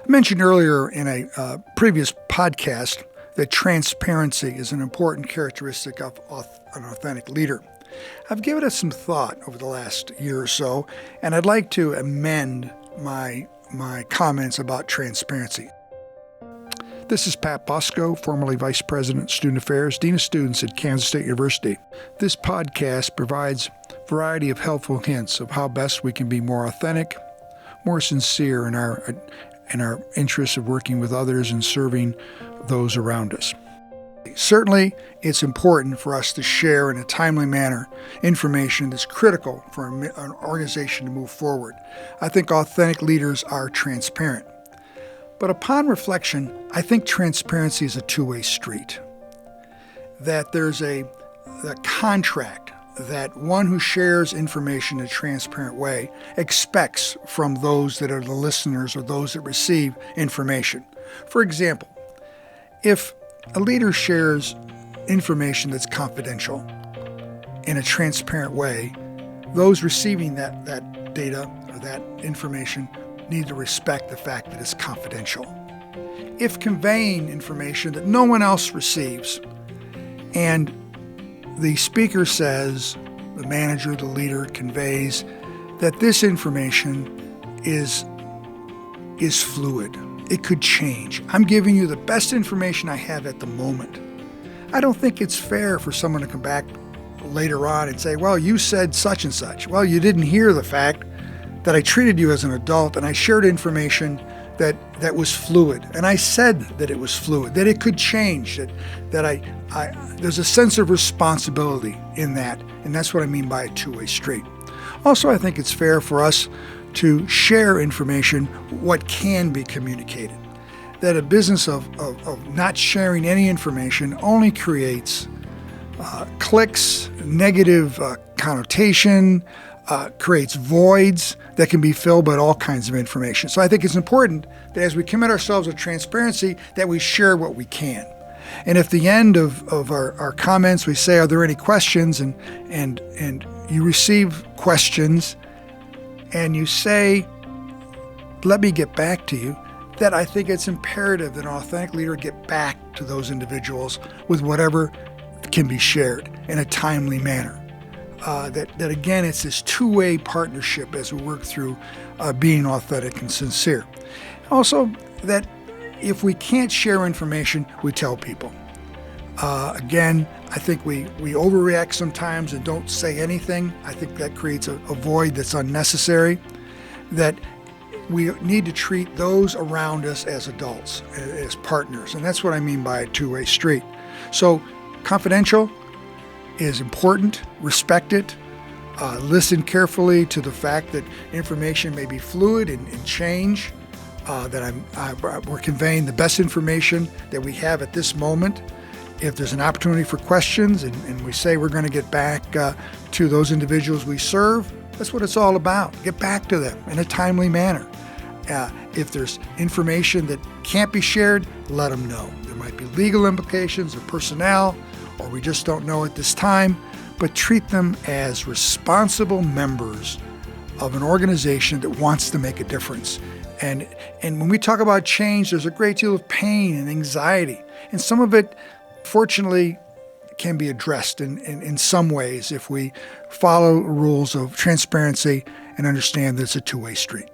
I mentioned earlier in a previous podcast that transparency is an important characteristic of an authentic leader. I've given it some thought over the last year or so, and I'd like to amend my comments about transparency. This is Pat Bosco, formerly Vice President, Student Affairs, Dean of Students at Kansas State University. This podcast provides a variety of helpful hints of how best we can be more authentic, more sincere in our interests of working with others and serving those around us. Certainly, it's important for us to share in a timely manner information that's critical for an organization to move forward. I think authentic leaders are transparent. But upon reflection, I think transparency is a two-way street. That there's a contract that one who shares information in a transparent way expects from those that are the listeners or those that receive information. For example, if a leader shares information that's confidential in a transparent way, those receiving that data or that information need to respect the fact that it's confidential. If conveying information that no one else receives, and the speaker says, the manager, the leader conveys that this information is fluid. It could change. I'm giving you the best information I have at the moment. I don't think it's fair for someone to come back later on and say, well, you said such and such. Well, you didn't hear the fact that I treated you as an adult and I shared information that was fluid. And I said that it was fluid, that it could change, that there's a sense of responsibility in that. And that's what I mean by a two-way street. Also, I think it's fair for us to share information, what can be communicated. That a business of not sharing any information only creates clicks, negative connotation, creates voids that can be filled by all kinds of information. So I think it's important that as we commit ourselves to transparency, that we share what we can. And if at the end of our comments we say, are there any questions? And you receive questions and you say, let me get back to you, that I think it's imperative that an authentic leader get back to those individuals with whatever can be shared in a timely manner. That again, it's this two-way partnership as we work through being authentic and sincere. Also, that if we can't share information, we tell people. Again, I think we overreact sometimes and don't say anything. I think that creates a void that's unnecessary. That we need to treat those around us as adults, as partners. And that's what I mean by a two-way street. So confidential is important, respect it, listen carefully to the fact that information may be fluid and change, that we're conveying the best information that we have at this moment. If there's an opportunity for questions and we say we're going to get back to those individuals we serve, that's what it's all about. Get back to them in a timely manner. If there's information that can't be shared, let them know. There might be legal implications or personnel, or we just don't know at this time, but treat them as responsible members of an organization that wants to make a difference. And when we talk about change, there's a great deal of pain and anxiety. And some of it, fortunately, can be addressed in some ways if we follow rules of transparency and understand that it's a two-way street.